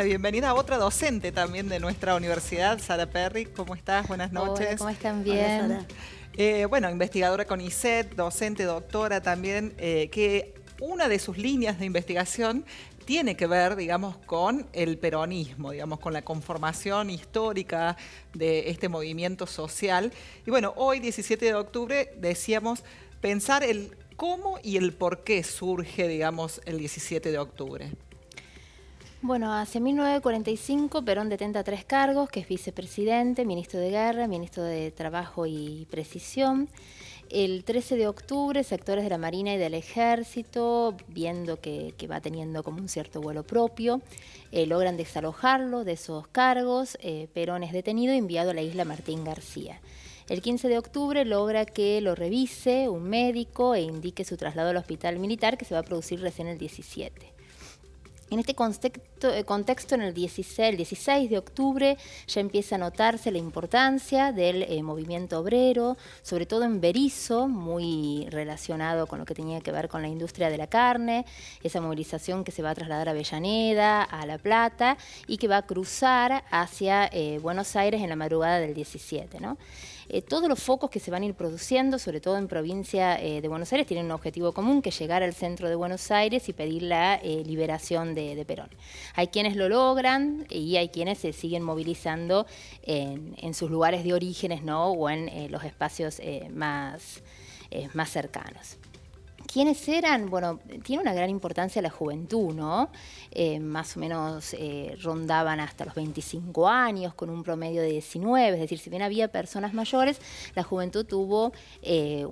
la bienvenida a otra docente también de nuestra universidad, Sara Perry. ¿Cómo estás? Buenas noches. Hola, ¿cómo están? Bien. Hola, Sara. Bueno, investigadora con ISET, docente, doctora también, que una de sus líneas de investigación tiene que ver, digamos, con el peronismo, digamos, con la conformación histórica de este movimiento social. Y bueno, hoy, 17 de octubre, decíamos pensar el cómo y el por qué surge, digamos, el 17 de octubre. Bueno, hacia 1945 Perón detenta 3 cargos, que es vicepresidente, ministro de Guerra, ministro de Trabajo y Precisión. El 13 de octubre, sectores de la Marina y del Ejército, viendo que va teniendo como un cierto vuelo propio, logran desalojarlo de esos cargos. Perón es detenido y enviado a la isla Martín García. El 15 de octubre logra que lo revise un médico e indique su traslado al hospital militar, que se va a producir recién el 17. En este contexto, en el 16 de octubre ya empieza a notarse la importancia del movimiento obrero, sobre todo en Berisso, muy relacionado con lo que tenía que ver con la industria de la carne, esa movilización que se va a trasladar a Avellaneda, a La Plata, y que va a cruzar hacia Buenos Aires en la madrugada del 17, ¿no? Todos los focos que se van a ir produciendo, sobre todo en provincia de Buenos Aires, tienen un objetivo común, que es llegar al centro de Buenos Aires y pedir la liberación de Perón. Hay quienes lo logran y hay quienes se siguen movilizando en sus lugares de orígenes, ¿no? O en los espacios más cercanos. ¿Quiénes eran? Bueno, tiene una gran importancia la juventud, ¿no? Más o menos rondaban hasta los 25 años, con un promedio de 19, es decir, si bien había personas mayores, la juventud tuvo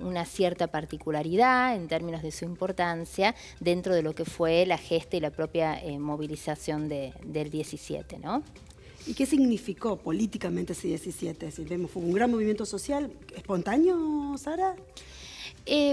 una cierta particularidad en términos de su importancia dentro de lo que fue la gesta y la propia movilización del 17, ¿no? ¿Y qué significó políticamente ese 17? Es decir, vemos, fue un gran movimiento social, espontáneo, Sara.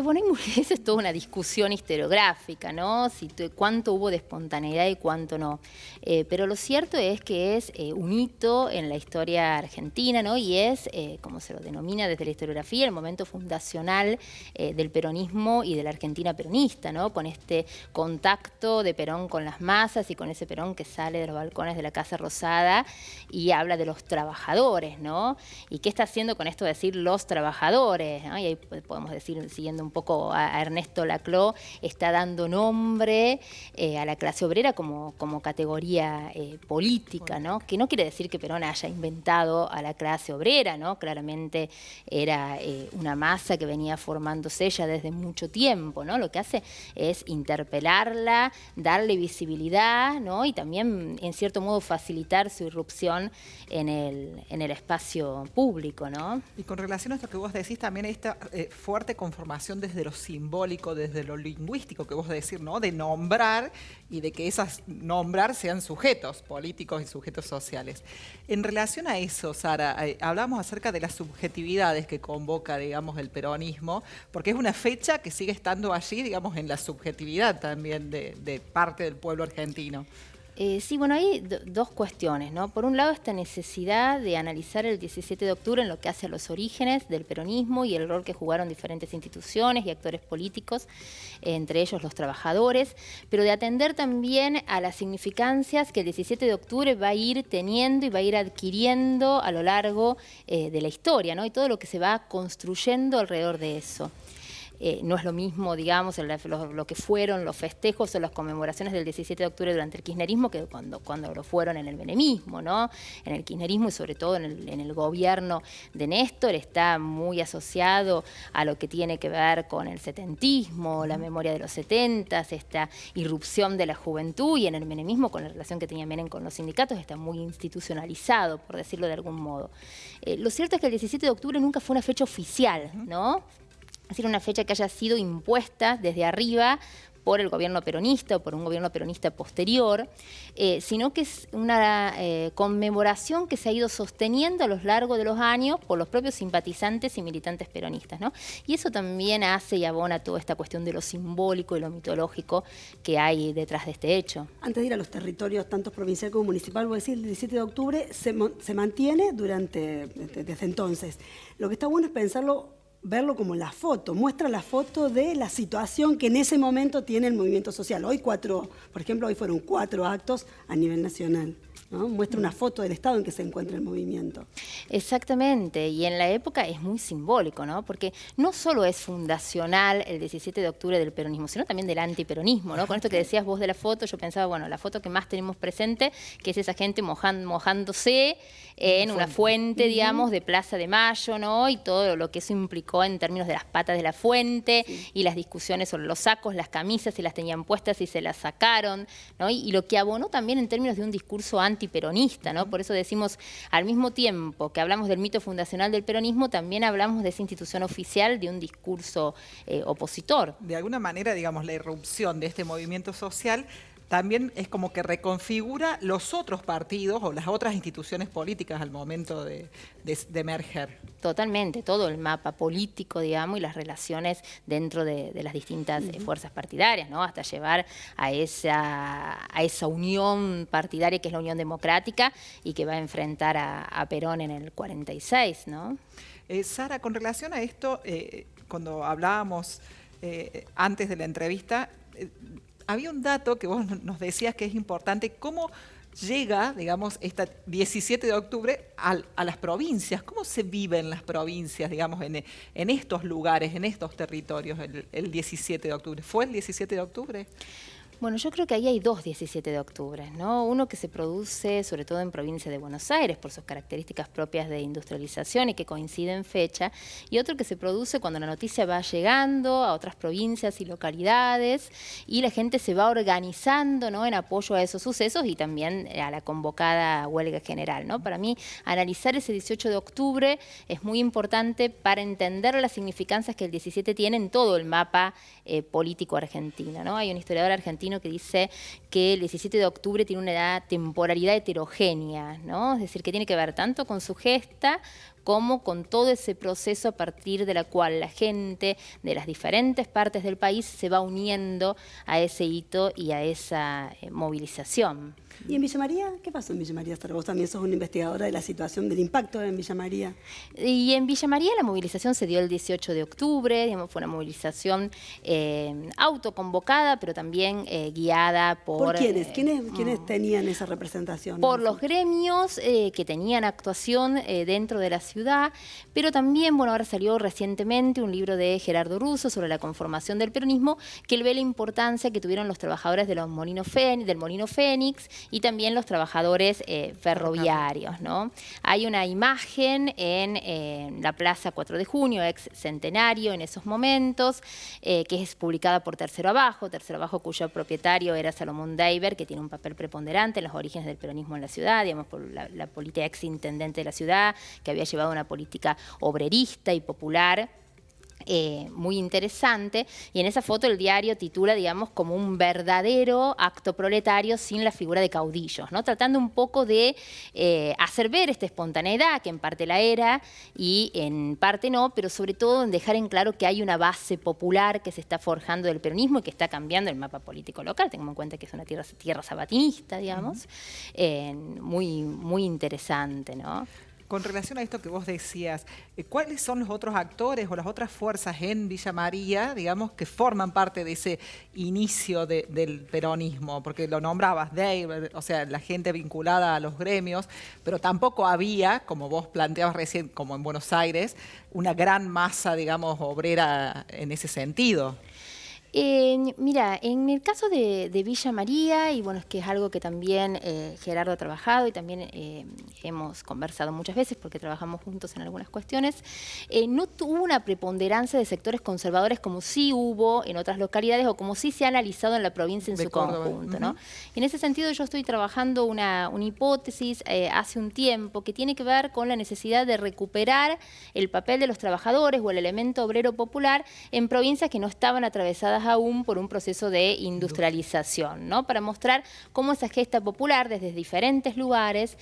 Bueno, esa es toda una discusión historiográfica, ¿no? Cuánto hubo de espontaneidad y cuánto no. Pero lo cierto es que es un hito en la historia argentina, ¿no? Y es, como se lo denomina desde la historiografía, el momento fundacional del peronismo y de la Argentina peronista, ¿no? Con este contacto de Perón con las masas y con ese Perón que sale de los balcones de la Casa Rosada y habla de los trabajadores, ¿no? ¿Y qué está haciendo con esto de decir los trabajadores, ¿no? Y ahí podemos decir, siguiendo un poco a Ernesto Laclau, está dando nombre a la clase obrera como categoría política, ¿no? Que no quiere decir que Perón haya inventado a la clase obrera, ¿no? Claramente era una masa que venía formándose ya desde mucho tiempo, ¿no? Lo que hace es interpelarla, darle visibilidad, ¿no? Y también, en cierto modo, facilitar su irrupción en el espacio público, ¿no? Y con relación a esto que vos decís, también esta fuerte conformación desde lo simbólico, desde lo lingüístico que vos decís, ¿no? De nombrar y de que esas nombrar sean sujetos políticos y sujetos sociales. En relación a eso, Sara, hablamos acerca de las subjetividades que convoca, digamos, el peronismo, porque es una fecha que sigue estando allí, digamos, en la subjetividad también de parte del pueblo argentino. Sí, bueno, hay dos cuestiones, ¿no? Por un lado, esta necesidad de analizar el 17 de octubre en lo que hace a los orígenes del peronismo y el rol que jugaron diferentes instituciones y actores políticos, entre ellos los trabajadores, pero de atender también a las significancias que el 17 de octubre va a ir teniendo y va a ir adquiriendo a lo largo de la historia, ¿no? Y todo lo que se va construyendo alrededor de eso. No es lo mismo, digamos, lo que fueron los festejos o las conmemoraciones del 17 de octubre durante el kirchnerismo que cuando lo fueron en el menemismo, ¿no? En el kirchnerismo y sobre todo en el gobierno de Néstor está muy asociado a lo que tiene que ver con el setentismo, la memoria de los 70, esta irrupción de la juventud, y en el menemismo, con la relación que tenía Menem con los sindicatos, está muy institucionalizado, por decirlo de algún modo. Lo cierto es que el 17 de octubre nunca fue una fecha oficial, ¿no? Es decir, una fecha que haya sido impuesta desde arriba por el gobierno peronista o por un gobierno peronista posterior, sino que es una conmemoración que se ha ido sosteniendo a lo largo de los años por los propios simpatizantes y militantes peronistas, ¿no? Y eso también hace y abona toda esta cuestión de lo simbólico y lo mitológico que hay detrás de este hecho. Antes de ir a los territorios, tanto provincial como municipal, voy a decir, el 17 de octubre se mantiene desde entonces. Lo que está bueno es pensarlo, verlo como la foto, muestra la foto de la situación que en ese momento tiene el movimiento social. Hoy por ejemplo, hoy fueron 4 actos a nivel nacional. ¿no? Muestra una foto del estado en que se encuentra el movimiento. Exactamente, y en la época es muy simbólico, ¿no? Porque no solo es fundacional el 17 de octubre del peronismo, sino también del antiperonismo, ¿no? Con esto que decías vos de la foto, yo pensaba, bueno, la foto que más tenemos presente, que es esa gente mojándose en una fuente, digamos, de Plaza de Mayo, ¿no? Y todo lo que eso implicó en términos de las patas de la fuente y las discusiones sobre los sacos, las camisas, si las tenían puestas y se las sacaron, ¿no? Y lo que abonó también en términos de un discurso antiperonista, ¿no? Por eso decimos, al mismo tiempo que hablamos del mito fundacional del peronismo, también hablamos de esa institución oficial, de un discurso opositor. De alguna manera, digamos, la irrupción de este movimiento social también es como que reconfigura los otros partidos o las otras instituciones políticas al momento de emerger. Totalmente, todo el mapa político, digamos, y las relaciones dentro de las distintas fuerzas partidarias, ¿no? Hasta llevar a esa unión partidaria que es la Unión Democrática y que va a enfrentar a Perón en el 46, ¿no? Sara, con relación a esto, cuando hablábamos antes de la entrevista, había un dato que vos nos decías que es importante, cómo llega, digamos, este 17 de octubre a las provincias. ¿Cómo se vive en las provincias, digamos, en estos lugares, en estos territorios, el 17 de octubre? ¿Fue el 17 de octubre? Bueno, yo creo que ahí hay dos 17 de octubre, ¿no? Uno que se produce sobre todo en provincia de Buenos Aires por sus características propias de industrialización y que coincide en fecha, y otro que se produce cuando la noticia va llegando a otras provincias y localidades y la gente se va organizando, ¿no? En apoyo a esos sucesos y también a la convocada huelga general, ¿no? Para mí, analizar ese 18 de octubre es muy importante para entender las significancias que el 17 tiene en todo el mapa político argentino, ¿no? Hay un historiador argentino que dice que el 17 de octubre tiene una temporalidad heterogénea, ¿no? Es decir, que tiene que ver tanto con su gesta como con todo ese proceso a partir de la cual la gente de las diferentes partes del país se va uniendo a ese hito y a esa movilización. ¿Y en Villa María? ¿Qué pasó en Villa María? Vos también sos una investigadora de la situación, del impacto en Villa María. Y en Villa María la movilización se dio el 18 de octubre, digamos, fue una movilización autoconvocada, pero también guiada por... ¿Por quiénes? ¿Quiénes tenían esa representación? Por los gremios que tenían actuación dentro de la ciudad, pero también, bueno, ahora salió recientemente un libro de Gerardo Russo sobre la conformación del peronismo, que él ve la importancia que tuvieron los trabajadores de del Molino Fénix y también los trabajadores ferroviarios, ¿no? Hay una imagen en la Plaza 4 de Junio, ex centenario en esos momentos, que es publicada por Tercero Abajo, cuyo propietario era Salomón Deiber, que tiene un papel preponderante en los orígenes del peronismo en la ciudad, digamos, por la política ex intendente de la ciudad, que había llevado una política obrerista y popular, muy interesante, y en esa foto el diario titula, digamos, como un verdadero acto proletario sin la figura de caudillos, ¿no? Tratando un poco de hacer ver esta espontaneidad, que en parte la era y en parte no, pero sobre todo en dejar en claro que hay una base popular que se está forjando del peronismo y que está cambiando el mapa político local. Tengamos en cuenta que es una tierra sabatinista, digamos, muy, muy interesante, ¿no? Con relación a esto que vos decías, ¿cuáles son los otros actores o las otras fuerzas en Villa María, digamos, que forman parte de ese inicio del peronismo? Porque lo nombrabas, Dave, o sea, la gente vinculada a los gremios, pero tampoco había, como vos planteabas recién, como en Buenos Aires, una gran masa, digamos, obrera en ese sentido. Mira, en el caso de Villa María, y bueno, es que es algo que también Gerardo ha trabajado y también hemos conversado muchas veces porque trabajamos juntos en algunas cuestiones, no tuvo una preponderancia de sectores conservadores como sí hubo en otras localidades o como sí se ha analizado en la provincia en su conjunto, ¿no? En ese sentido yo estoy trabajando una hipótesis hace un tiempo que tiene que ver con la necesidad de recuperar el papel de los trabajadores o el elemento obrero popular en provincias que no estaban atravesadas aún por un proceso de industrialización, ¿no? Para mostrar cómo esa gesta popular desde diferentes lugares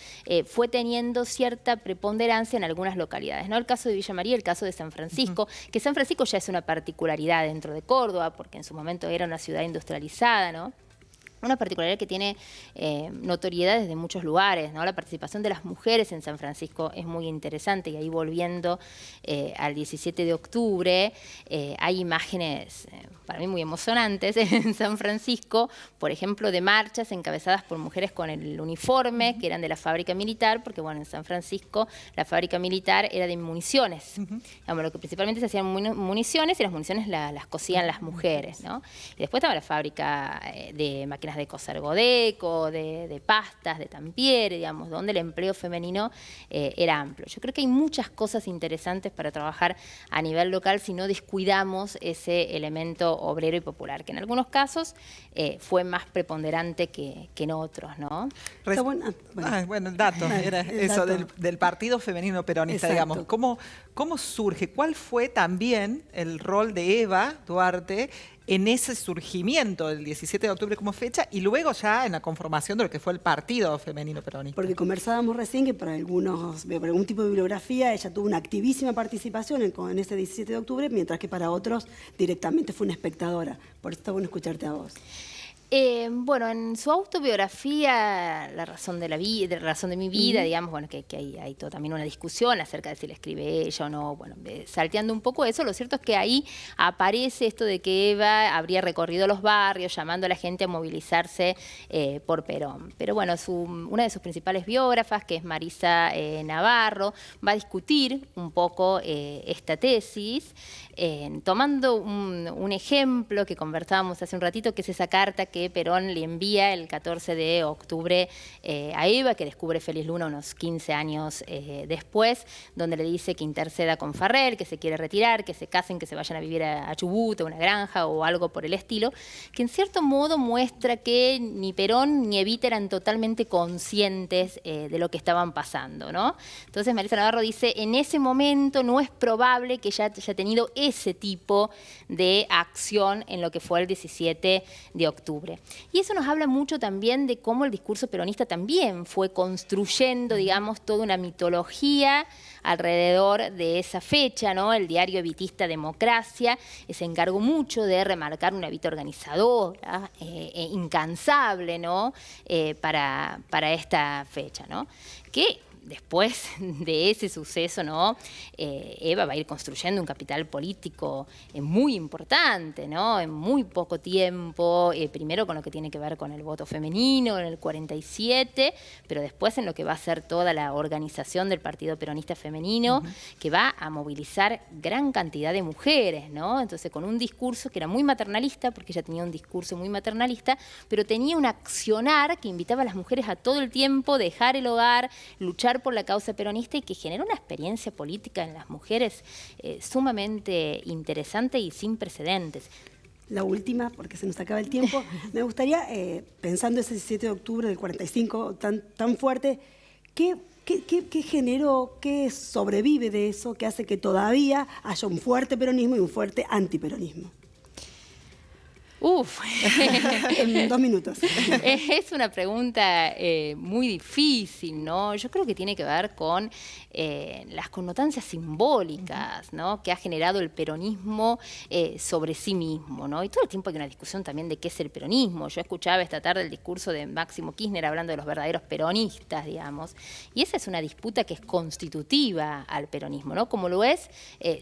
fue teniendo cierta preponderancia en algunas localidades, ¿no? El caso de Villa María, el caso de San Francisco, que San Francisco ya es una particularidad dentro de Córdoba, porque en su momento era una ciudad industrializada, ¿no? una particularidad que tiene notoriedad desde muchos lugares, ¿no? La participación de las mujeres en San Francisco es muy interesante, y ahí volviendo al 17 de octubre, hay imágenes para mí muy emocionantes en San Francisco, por ejemplo, de marchas encabezadas por mujeres con el uniforme, que eran de la fábrica militar, porque bueno, en San Francisco la fábrica militar era de municiones. Digamos, lo que principalmente se hacían municiones, y las municiones las cosían las mujeres, ¿no? Y después estaba la fábrica de máquinas de coser Godeco, de pastas, de Tampiere, digamos, donde el empleo femenino era amplio. Yo creo que hay muchas cosas interesantes para trabajar a nivel local si no descuidamos ese elemento obrero y popular, que en algunos casos fue más preponderante que en otros, ¿no? Bueno, el dato, era eso del Partido Femenino Peronista, digamos. ¿Cómo surge? ¿Cuál fue también el rol de Eva Duarte en ese surgimiento del 17 de octubre como fecha y luego ya en la conformación de lo que fue el Partido Femenino Peronista? Porque conversábamos recién que para algún tipo de bibliografía ella tuvo una activísima participación en ese 17 de octubre, mientras que para otros directamente fue una espectadora. Por eso está bueno escucharte a vos. Bueno, en su autobiografía, La razón de mi vida, digamos, bueno, que hay toda también una discusión acerca de si la escribe ella o no, bueno, salteando un poco eso, lo cierto es que ahí aparece esto de que Eva habría recorrido los barrios llamando a la gente a movilizarse por Perón. Pero bueno, una de sus principales biógrafas, que es Marisa Navarro, va a discutir un poco esta tesis, tomando un ejemplo que conversábamos hace un ratito, que es esa carta que Perón le envía el 14 de octubre a Eva, que descubre Feliz Luna unos 15 años después, donde le dice que interceda con Farrell, que se quiere retirar, que se casen, que se vayan a vivir a Chubut, a una granja o algo por el estilo, que en cierto modo muestra que ni Perón ni Evita eran totalmente conscientes de lo que estaban pasando, ¿no? Entonces Marisa Navarro dice, en ese momento no es probable que ella haya tenido ese tipo de acción en lo que fue el 17 de octubre. Y eso nos habla mucho también de cómo el discurso peronista también fue construyendo, digamos, toda una mitología alrededor de esa fecha, ¿no? El diario evitista Democracia se encargó mucho de remarcar una Evita organizadora, incansable, ¿no? Para esta fecha, ¿no? Que después de ese suceso, ¿no? Eva va a ir construyendo un capital político muy importante, ¿no? En muy poco tiempo, primero con lo que tiene que ver con el voto femenino en el 47, pero después en lo que va a ser toda la organización del Partido Peronista Femenino, que va a movilizar gran cantidad de mujeres, ¿no? Entonces con un discurso que era muy maternalista, porque ella tenía un discurso muy maternalista, pero tenía un accionar que invitaba a las mujeres a todo el tiempo dejar el hogar, luchar por la causa peronista, y que generó una experiencia política en las mujeres sumamente interesante y sin precedentes. La última, porque se nos acaba el tiempo, me gustaría, pensando ese 17 de octubre del 45 tan fuerte, ¿qué generó, qué sobrevive de eso, que hace que todavía haya un fuerte peronismo y un fuerte antiperonismo? En 2 minutos. Es una pregunta muy difícil, ¿no? Yo creo que tiene que ver con las connotancias simbólicas, ¿no? Que ha generado el peronismo sobre sí mismo, ¿no? Y todo el tiempo hay una discusión también de qué es el peronismo. Yo escuchaba esta tarde el discurso de Máximo Kirchner hablando de los verdaderos peronistas, digamos, y esa es una disputa que es constitutiva al peronismo, ¿no? Como lo es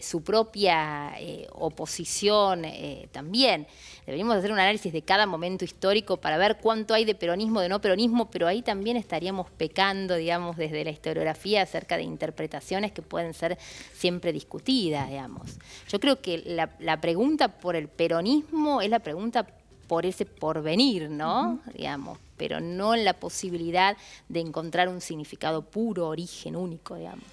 su propia oposición también. Deberíamos hacer un análisis de cada momento histórico para ver cuánto hay de peronismo, de no peronismo, pero ahí también estaríamos pecando, digamos, desde la historiografía acerca de interpretaciones que pueden ser siempre discutidas, digamos. Yo creo que la pregunta por el peronismo es la pregunta por ese porvenir, ¿no? Digamos, pero no en la posibilidad de encontrar un significado puro, origen único, digamos.